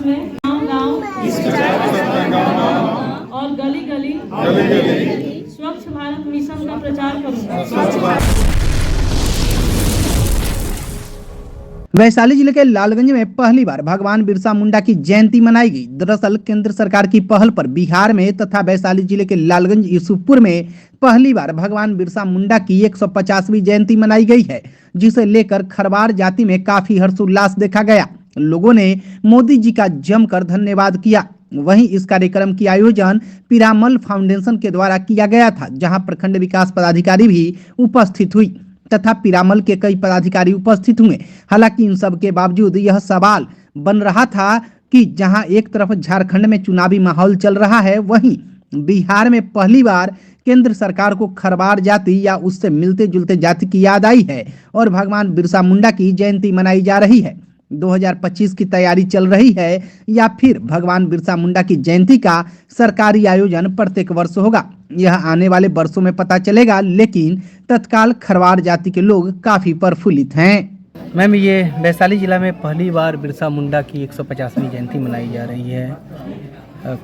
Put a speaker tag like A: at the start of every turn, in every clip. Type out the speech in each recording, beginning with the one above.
A: विकास में गांव-गांव और गली-गली स्वच्छ भारत मिशन का प्रचार करूंगा।
B: वैशाली जिले के लालगंज में पहली बार भगवान बिरसा मुंडा की जयंती मनाई गई। दरअसल केंद्र सरकार की पहल पर बिहार में तथा वैशाली जिले के लालगंज यूसुफपुर में पहली बार भगवान बिरसा मुंडा की 150वीं जयंती मनाई गई है, जिसे लेकर खरवार जाति में काफी हर्षोल्लास देखा गया। लोगों ने मोदी जी का जमकर धन्यवाद किया। वहीं इस कार्यक्रम की आयोजन पिरामल फाउंडेशन के द्वारा किया गया था, जहां प्रखंड विकास पदाधिकारी भी उपस्थित हुई तथा पिरामल के कई पदाधिकारी उपस्थित हुए। हालांकि इन सब के बावजूद यह सवाल बन रहा था कि जहां एक तरफ झारखंड में चुनावी माहौल चल रहा है, वहीं बिहार में पहली बार केंद्र सरकार को खरवार जाति या उससे मिलते जुलते जाति की याद आई है और भगवान बिरसा मुंडा की जयंती मनाई जा रही है। 2025 की तैयारी चल रही है या फिर भगवान बिरसा मुंडा की जयंती का सरकारी आयोजन प्रत्येक वर्ष होगा, यह आने वाले वर्षों में पता चलेगा। लेकिन तत्काल खरवार जाति के लोग काफी प्रफुल्लित हैं। मैम, ये वैशाली जिला में पहली बार बिरसा मुंडा की 150वीं जयंती मनाई जा रही है,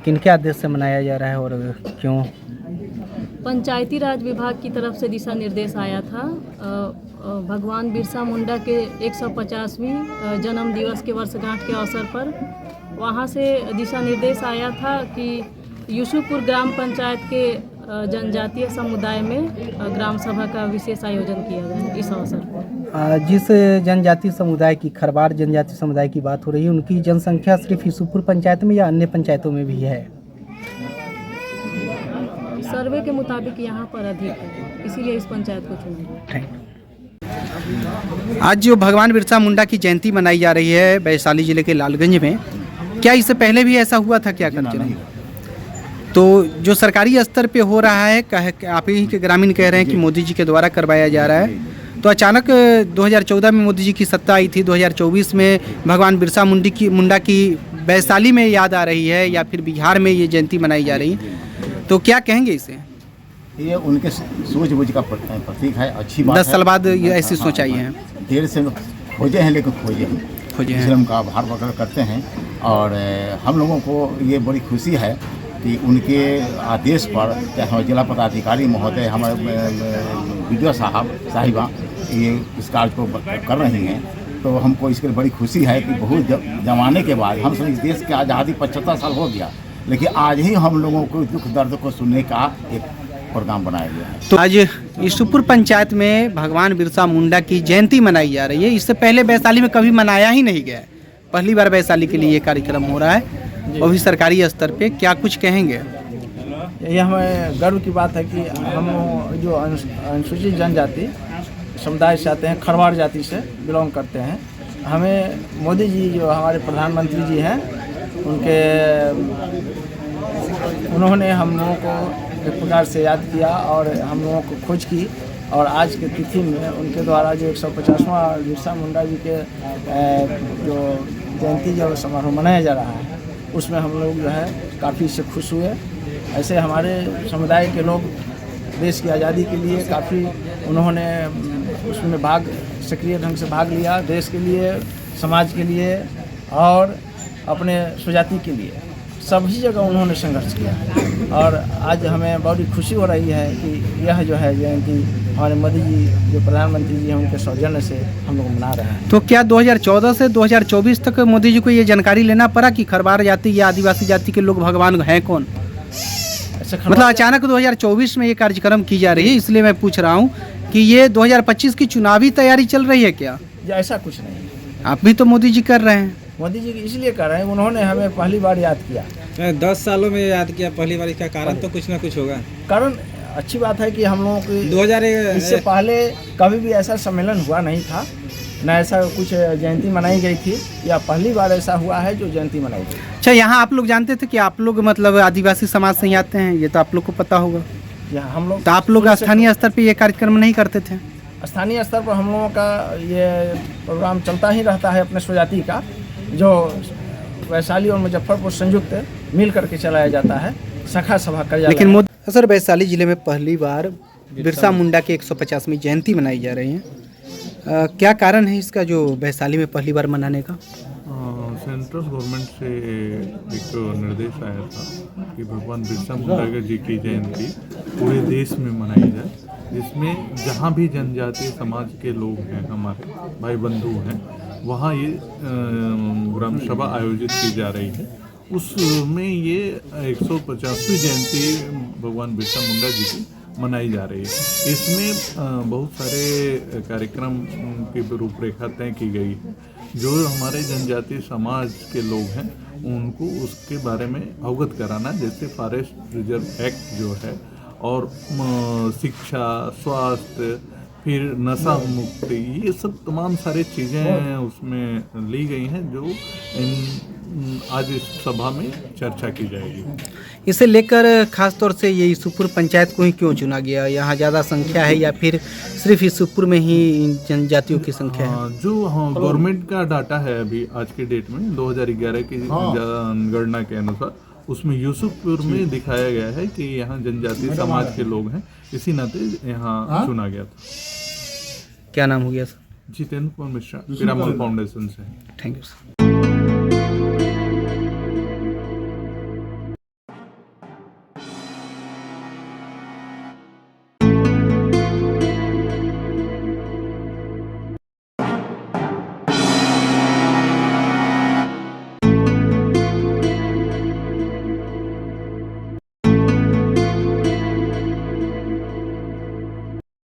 B: किनके आदेश से मनाया जा रहा है और क्यों?
A: पंचायती राज विभाग की तरफ से दिशा निर्देश आया था। भगवान बिरसा मुंडा के 150वीं जन्म दिवस के वर्षगांठ के अवसर पर वहां से दिशा निर्देश आया था कि यूसुफपुर ग्राम पंचायत के जनजातीय समुदाय में ग्राम सभा का विशेष आयोजन किया गया इस अवसर पर।
B: जिस जनजातीय समुदाय की खरवार जनजातीय समुदाय की बात हो रही है, उनकी जनसंख्या सिर्फ यूसुफपुर पंचायत में या अन्य पंचायतों में भी है?
A: सर्वे के मुताबिक यहाँ पर अधिक है, इसीलिए इस पंचायत को चुना।
B: आज जो भगवान बिरसा मुंडा की जयंती मनाई जा रही है वैशाली जिले के लालगंज में, क्या इससे पहले भी ऐसा हुआ था क्या? नहीं। तो जो सरकारी स्तर पे हो रहा है, आप ही के ग्रामीण कह रहे हैं कि मोदी जी के द्वारा करवाया जा रहा है, तो अचानक 2014 में मोदी जी की सत्ता आई थी, 2024 में भगवान बिरसा मुंडा की वैशाली में याद आ रही है या फिर बिहार में ये जयंती मनाई जा रही है, तो क्या कहेंगे इसे?
C: ये उनके सूझबूझ का प्रतीक है, अच्छी बात है।
B: 10 साल बाद ये ऐसी सोच आई है।
C: देर से खोजे हैं लेकिन खोजे हैं, इसलिए उनका आभार वगैरह करते हैं। और हम लोगों को ये बड़ी खुशी है कि उनके आदेश पर हमारे जिला पदाधिकारी महोदय, हमारे विजय साहिबा ये इस कार्य को कर रही हैं, तो हमको इसके लिए बड़ी खुशी है कि बहुत जमाने के बाद हम सब इस देश की आज़ादी 75 साल हो गया, लेकिन आज ही हम लोगों को दुख दर्द को सुनने का एक प्रोग्राम बनाया गया है।
B: तो आज यूसुफपुर पंचायत में भगवान बिरसा मुंडा की जयंती मनाई जा रही है। इससे पहले वैशाली में कभी मनाया ही नहीं गया है, पहली बार वैशाली के लिए ये कार्यक्रम हो रहा है, वो भी सरकारी स्तर पे। क्या कुछ कहेंगे?
D: ये हमें गर्व की बात है कि हम जो अनुसूचित जनजाति समुदाय से आते हैं, खरवार जाति से बिलोंग करते हैं, हमें मोदी जी जो हमारे प्रधानमंत्री जी हैं, उन्होंने हम लोगों को एक प्रकार से याद किया और हम लोगों को खोज की, और आज के तिथि में उनके द्वारा जो 150वां बिरसा मुंडा जी के जो जयंती जो समारोह मनाया जा रहा है, उसमें हम लोग जो है काफ़ी से खुश हुए। ऐसे हमारे समुदाय के लोग देश की आज़ादी के लिए काफ़ी उन्होंने उसमें सक्रिय ढंग से भाग लिया, देश के लिए, समाज के लिए और अपने स्वजाति के लिए सभी जगह उन्होंने संघर्ष किया। और आज हमें बड़ी खुशी हो रही है कि यह जो है जयंती हमारे मोदी जी जो प्रधानमंत्री जी हैं, उनके सौजन्य से हम लोग मना रहे हैं।
B: तो क्या 2014 से 2024 तक मोदी जी को ये जानकारी लेना पड़ा कि खरवार जाति या आदिवासी जाति के लोग भगवान हैं कौन? मतलब अचानक 2024 में ये कार्यक्रम की जा रही है, इसलिए मैं पूछ रहा हूँ कि ये 2025 की चुनावी तैयारी चल रही है क्या?
D: ऐसा कुछ नहीं।
B: आप भी तो मोदी जी कर रहे हैं।
D: मोदी जी इसलिए कर रहे हैं, उन्होंने हमें पहली बार याद किया।
E: 10 सालों में याद किया पहली बार, इसका कारण तो कुछ ना कुछ होगा।
D: कारण अच्छी बात है कि हम लोगों की 2000 इससे पहले कभी भी ऐसा सम्मेलन हुआ नहीं था, न ऐसा कुछ जयंती मनाई गई थी, या पहली बार ऐसा हुआ है जो जयंती मनाई गई।
B: अच्छा, यहाँ आप लोग जानते थे कि आप लोग मतलब आदिवासी समाज से ही आते हैं, ये तो आप लोग को पता होगा।
D: यहाँ हम लोग,
B: तो आप लोग स्थानीय स्तर पर ये कार्यक्रम नहीं करते थे?
D: स्थानीय स्तर पर हम लोगों का ये प्रोग्राम चलता ही रहता है, अपने स्वजाति का, जो वैशाली और मुजफ्फरपुर संयुक्त मिल करके चलाया जाता है, शाखा सभा कर जाता है।
B: लेकिन सर, वैशाली जिले में पहली बार बिरसा मुंडा की 150वीं जयंती मनाई जा रही है, क्या कारण है इसका जो वैशाली में पहली बार मनाने का?
F: सेंट्रल गवर्नमेंट से एक निर्देश आया था कि भगवान बिरसा मुंडा जी की जयंती पूरे देश में मनाई जाए, जिसमें जहाँ भी जनजातीय समाज के लोग हैं, हमारे भाई बंधु हैं, वहाँ ये ग्राम सभा आयोजित की जा रही है। उसमें ये 150वीं जयंती भगवान बिरसा मुंडा जी की मनाई जा रही है। इसमें बहुत सारे कार्यक्रम की रूपरेखा तय की गई है। जो हमारे जनजातीय समाज के लोग हैं उनको उसके बारे में अवगत कराना, जैसे फॉरेस्ट रिजर्व एक्ट जो है, और शिक्षा, स्वास्थ्य, फिर नशा मुक्ति, ये सब तमाम सारी चीज़ें उसमें ली गई हैं जो आज इस सभा में चर्चा की जाएगी।
B: इसे लेकर खास तौर से ये यूसुफपुर पंचायत को ही क्यों चुना गया? यहाँ ज़्यादा संख्या है या फिर सिर्फ यूसुफपुर में ही जनजातियों की संख्या है?
F: जो गवर्नमेंट का डाटा है अभी आज के डेट में 2011 की गणना के अनुसार, उसमें यूसुफपुर में दिखाया गया है कि यहाँ जनजातीय समाज के लोग हैं, इसी नाते यहाँ चुना गया था।
B: क्या नाम हो गया सर?
F: जितेंद्र कुमार मिश्रा, पिरामल फाउंडेशन से।
B: Thank you sir.